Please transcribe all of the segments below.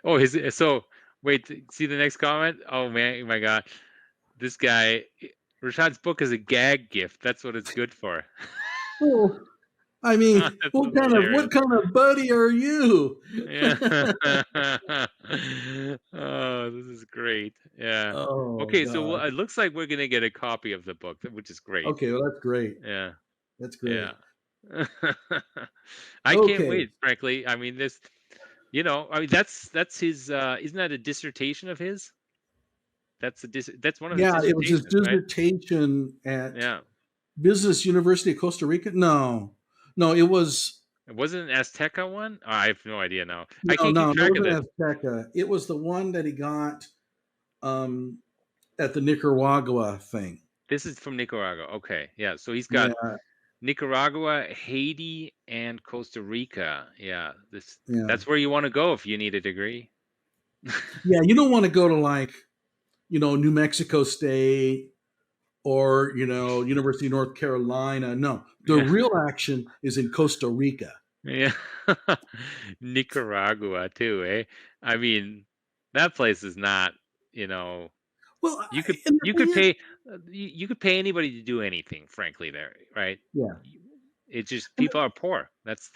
Oh, so wait, see the next comment? Oh man, oh my God. This guy, Rashad's book is a gag gift. That's what it's good for. Oh, I mean, That's so what hilarious. kind of buddy are you? Yeah. Oh, this is great. Yeah. Oh Okay, so God. it looks like we're gonna get a copy of the book, which is great. Okay, well that's great. Yeah. That's Yeah. great. I can't Okay. wait, frankly. I mean, I mean, that's his, isn't that a dissertation of his? That's one of his Yeah, it was his dissertations, right? dissertation at Yeah. Business University of Costa Rica. No, no, it was It wasn't an Azteca one? I have no idea now. I no, can't keep no, no, track it of this. wasn't Azteca. It was the one that he got um, at the Nicaragua thing. This is from Nicaragua. Okay. Yeah. So he's got Yeah, Nicaragua, Haiti, and Costa Rica. Yeah. yeah, That's where you want to go if you need a degree. yeah. You don't want to go to like New Mexico State or University of North Carolina. No, the Yeah. real action is in Costa Rica. Yeah. Nicaragua too, eh? I mean, that place is not, you know, Well, you could and the you thing could is, pay you could pay anybody to do anything, frankly, there, right? yeah, You- It's just and people are poor. That's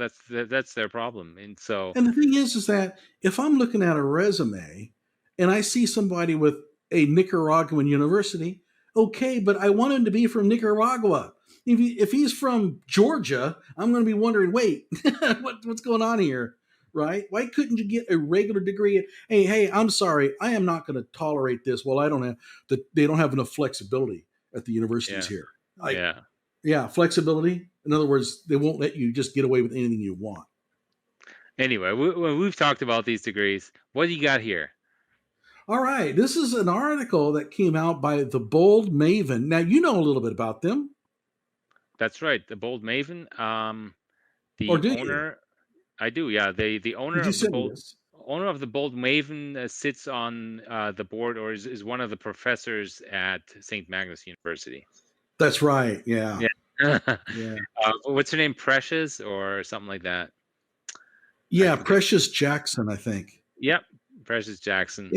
their problem. And so, And the thing is that if I'm looking at a resume and I see somebody with a Nicaraguan university, okay, but I want him to be from Nicaragua. If he's from Georgia, I'm going to be wondering, wait, what's going on here, right? Why couldn't you get a regular degree? Hey, I'm sorry, I am not going to tolerate this. Well, I don't have they don't have enough flexibility at the universities yeah. here. Like, Yeah. yeah, flexibility. In other words, they won't let you just get away with anything you want. Anyway, we've talked about these degrees. What do you got here? All right. This is an article that came out by the Bold Maven. Now, you know a little bit about them, That's right, the Bold Maven. or The do you? owner, I do, yeah. The owner Did you of the say Bold this? owner of the Bold Maven sits on the board, or is one of the professors at St. Magnus University. That's right. Yeah. Yeah. Yeah. What's her name? Precious or something like that. I Yeah. forget. Precious Jackson, I think. Yep, Precious Jackson.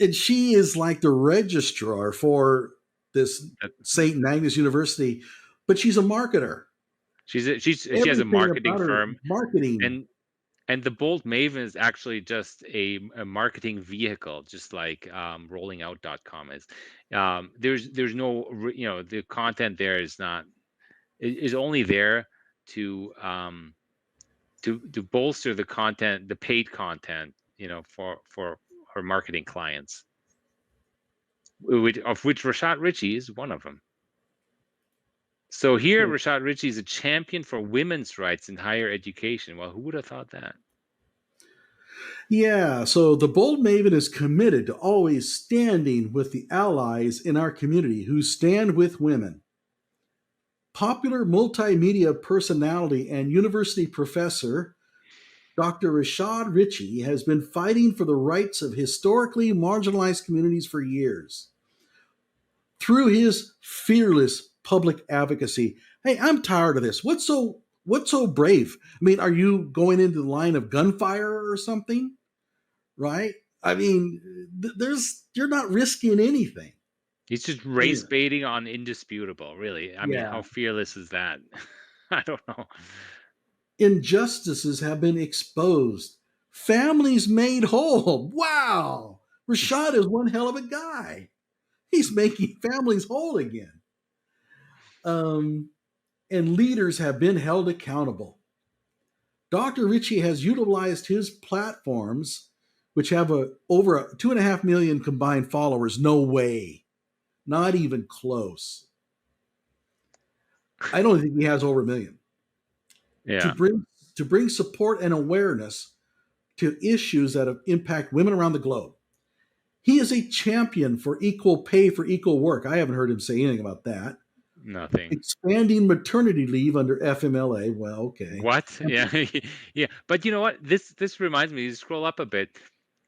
And she is like the registrar for this That- St. Magnus University, but she's a marketer. she has a Everything marketing about her firm, marketing. and the Bold Maven is actually just a marketing vehicle, just like rollingout.com is. There's no the content there is not is only there to bolster the content, the paid content, for her marketing clients, of which Rashad Richey is one of them. So here, Rashad Richey is a champion for women's rights in higher education. Well, who would have thought that? Yeah, so the Bold Maven is committed to always standing with the allies in our community who stand with women. Popular multimedia personality and university professor Dr. Rashad Richey has been fighting for the rights of historically marginalized communities for years. Through his fearless public advocacy, hey, I'm tired of this. What's so brave? I mean, are you going into the line of gunfire or something? Right? I mean, there's you're not risking anything. He's just race Anyway, baiting on indisputable, really. I mean, yeah. how fearless is that? I don't know. Injustices have been exposed. Families made whole. Wow. Rashad is one hell of a guy. He's making families whole again. Um, and leaders have been held accountable. Dr. Ritchie has utilized his platforms, which have over 2.5 million combined followers. No way. Not even close. I don't think he has over a million. To Yeah. bring to bring support and awareness to issues that impact women around the globe. He is a champion for equal pay for equal work. I haven't heard him say anything about that. Nothing. Expanding maternity leave under FMLA. Well, okay. What? Yeah. Yeah. But you know what? This reminds me, you scroll up a bit.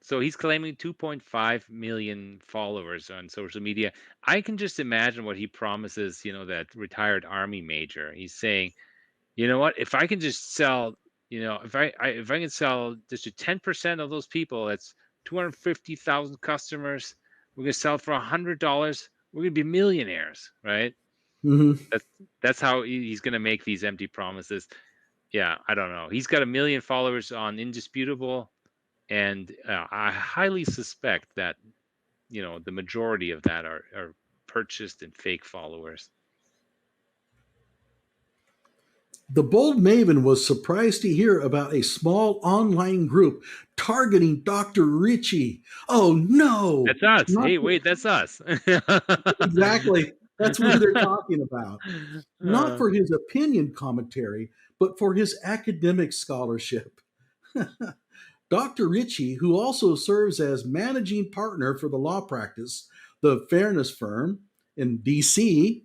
So he's claiming 2.5 million followers on social media. I can just imagine what he promises, that retired army major. He's saying, you know what? If I can just sell If I can sell just to 10% of those people, that's 250,000 customers. We're gonna sell for $100. We're gonna be millionaires, right? Hmm. That's that's how he's gonna make these empty promises. Yeah, I don't know. He's got a million followers on Indisputable, and I highly suspect that the majority of that are purchased and fake followers. The Bold Maven was surprised to hear about a small online group targeting Dr. Richie. Oh no, That's us. not Hey, wait, that's us. exactly. That's who they're talking about. Not Uh, for his opinion commentary, but for his academic scholarship. Dr. Richey, who also serves as managing partner for the law practice, the Fairness Firm in DC,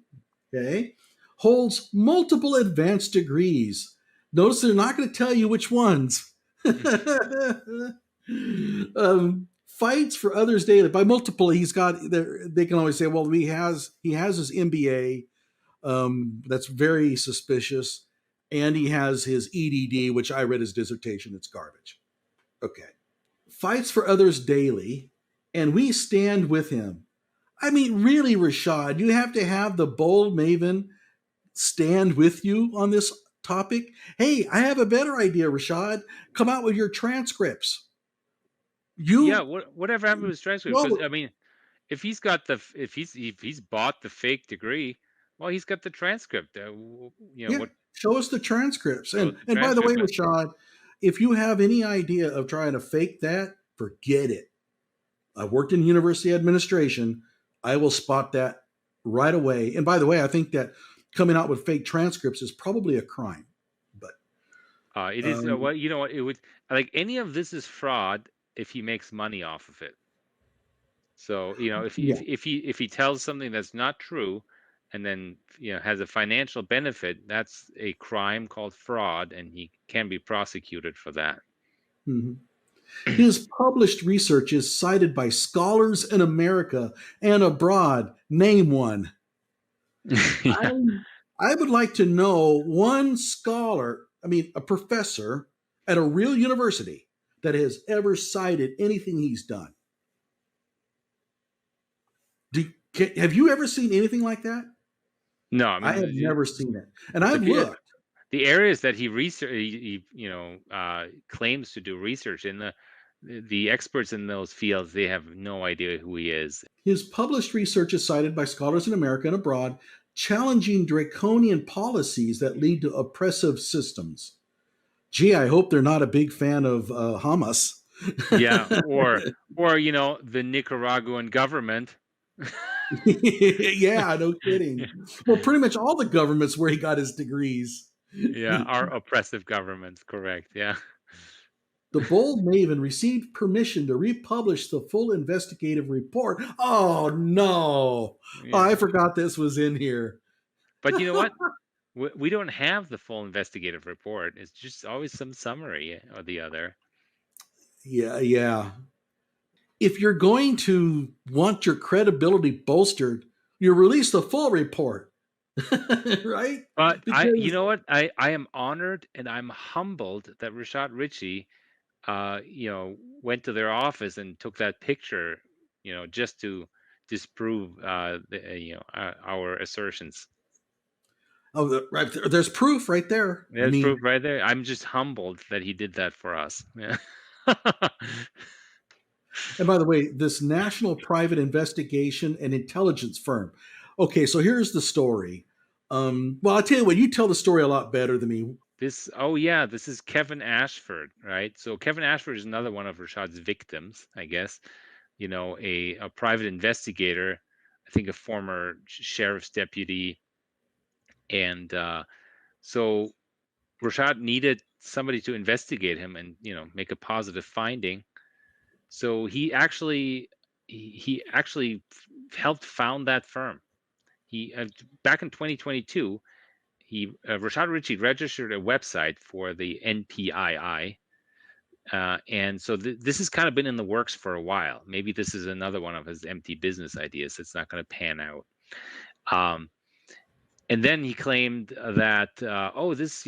okay, holds multiple advanced degrees. Notice they're not going to tell you which ones. Fights for others daily. By multiple, he's got. They can always say, "Well, he has his MBA. That's very suspicious, and he has his EDD, which I read his dissertation. It's garbage." Okay. Fights for others daily, and we stand with him. I mean, really, Rashad, you have to have the Bold Maven stand with you on this topic. Hey, I have a better idea, Rashad. Come out with your transcripts. yeah, You whatever happened to his transcript? Because go, I mean, if he's bought the fake degree, well, he's got the transcript. yeah, What show us the transcripts. shows the And by the way, transcript? Rashad, if you have any idea of trying to fake that, forget it. I worked in university administration. I will spot that right away. And by the way, I think that coming out with fake transcripts is probably a crime. But It is um, well, you know what it would like any of this is fraud if he makes money off of it. So yeah. if he tells something that's not true, and then has a financial benefit, that's a crime called fraud, and he can be prosecuted for that. Mhm. His published research is cited by scholars in America and abroad. Name one. Yeah. I would like to know one scholar, I mean, a professor at a real university that has ever cited anything he's done. Have you ever seen anything like that? No, I I mean have never seen it. And the I've pe- looked. the areas that he claims to do research in, the experts in those fields, they have no idea who he is. His published research is cited by scholars in America and abroad, challenging draconian policies that lead to oppressive systems. Gee, I hope they're not a big fan of Hamas. Yeah, or the Nicaraguan government. Yeah, no kidding. Well, pretty much all the governments where he got his degrees. Yeah, our oppressive governments, correct. Yeah. The Bold Maven received permission to republish the full investigative report. Oh, no. Oh, Yeah. I forgot this was in here. But you know what? We don't have the full investigative report. It's just always some summary or the other. Yeah, yeah. If you're going to want your credibility bolstered, you release the full report, right? But you Because know what? I am honored and I'm humbled that Rashad Richey, went to their office and took that picture, just to disprove our assertions. oh, right there's proof right there. I There's proof mean, right there. I'm just humbled that he did that for us. Yeah. and by the way, this National Private Investigation and Intelligence Firm. Okay, so here's the story. Well, I'll tell you what, you tell the story a lot better than me. Oh yeah, this is Kevin Ashford, right? So Kevin Ashford is another one of Rashad's victims, I guess. A private investigator, I think a former sheriff's deputy, and so Rashad needed somebody to investigate him and make a positive finding. So helped found that firm. He Back in 2022, Rashad Richey registered a website for the NPII, and so this has kind of been in the works for a while. Maybe this is another one of his empty business ideas that's not going to pan out. Um, And then he claimed that, oh, this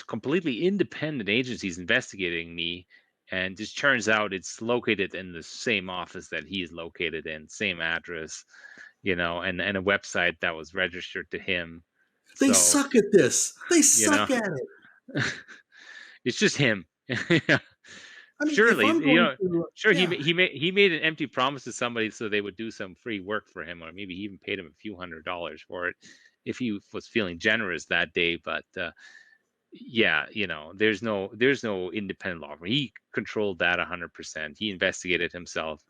completely independent agency is investigating me, and just turns out it's located in the same office that he is located in, same address, and a website that was registered to him. They So, suck at this. They you know, suck at it. it's just him. Yeah. I mean, if Surely, I'm going to, sure yeah. he made an empty promise to somebody so they would do some free work for him, or maybe he even paid him a few $100s for it if he was feeling generous that day. But yeah, there's no independent law firm. He controlled that 100%. He investigated himself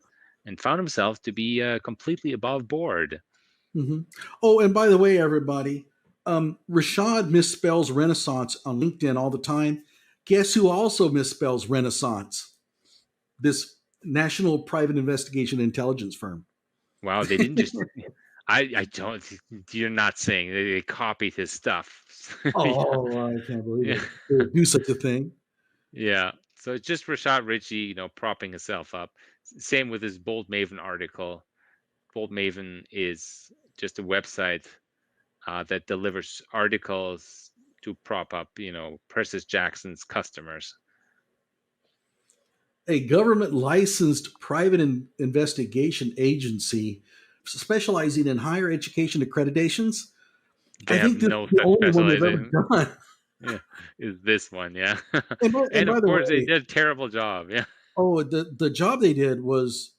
and found himself to be completely above board. Mhm. Oh, and by the way, everybody, Rashad misspells Renaissance on LinkedIn all the time. Guess who also misspells Renaissance? This National Private Investigation Intelligence firm. Wow, they didn't just. I don't. You're not saying they copied his stuff. Yeah, Oh, I can't believe yeah. it. They would do such a thing. Yeah. So it's just Rashad Richey, propping himself up. Same with his Bold Maven article. Bold Maven is just a website that delivers articles to prop up, Persis Jackson's customers. A government licensed private investigation agency specializing in higher education accreditations. They I have think this is no the such only one they've ever specialization. done. Yeah, is this one? Yeah, And and by of the course they way, did a terrible job. Yeah, oh, the job they did was,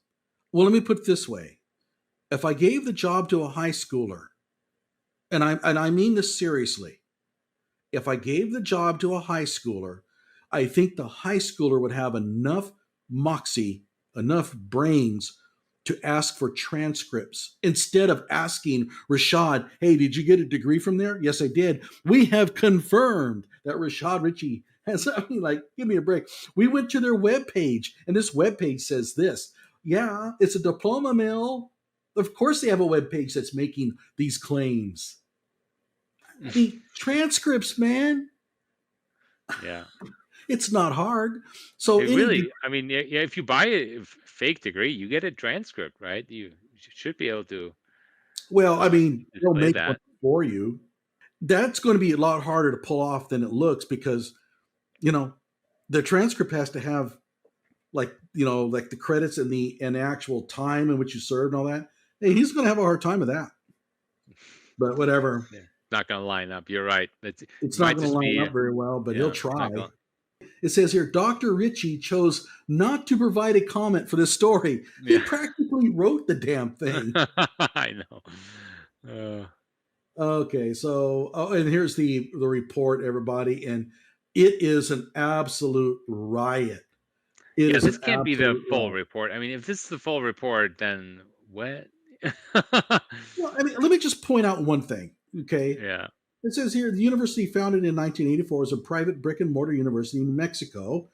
well, let me put it this way. If I gave the job to a high schooler, and I mean this seriously, if I gave the job to a high schooler, I think the high schooler would have enough moxie, enough brains to ask for transcripts instead of asking Rashad, hey, did you get a degree from there? Yes, I did. We have confirmed that Rashad Richey has, I mean, like, give me a break. We went to their webpage, and this webpage says this. Yeah, it's a diploma mill. Of course, they have a webpage that's making these claims. I mean, transcripts, man. yeah. It's not hard. So It any really, I mean, yeah, yeah, if you buy a fake degree, you get a transcript, right? You should be able to well, I mean, they'll display make one that. for you. That's going to be a lot harder to pull off than it looks because you know the transcript has to have like the credits and the actual time in which you served and all that. Hey, he's going to have a hard time with that. But whatever, Yeah, not gonna line up. You're right. It it's not might going to just line be, up very well, but he'll yeah, it's not try. going. It says here, Dr. Ritchie chose not to provide a comment for this story. He Yeah, practically wrote the damn thing. I know. Uh, Okay, so and here's the report, everybody, and it is an absolute riot. It yeah, is this an can't be the absolute full riot. report. I mean, if this is the full report, then what? Well, I mean, let me just point out one thing. Okay, Yeah, it says here the university, founded in 1984, is a private brick and mortar university in Mexico.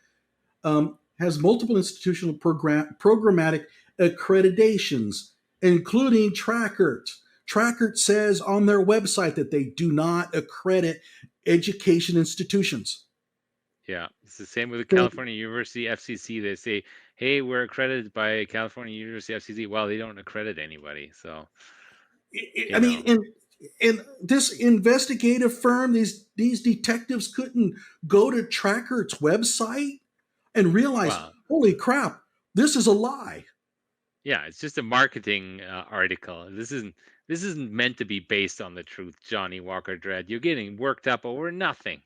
Has multiple institutional programmatic accreditations, including Trackert. Trackert says on their website that they do not accredit education institutions. yeah. It's the same with the They, California University FCC. They say, "Hey, we're accredited by California University FCC." Well, they don't accredit anybody, so I you mean, know. and this investigative firm, these detectives couldn't go to Trackert's website and realize, Well, holy crap, this is a lie. yeah, it's just a marketing article. This isn't meant to be based on the truth, Johnny Walker Dread. You're getting worked up over nothing.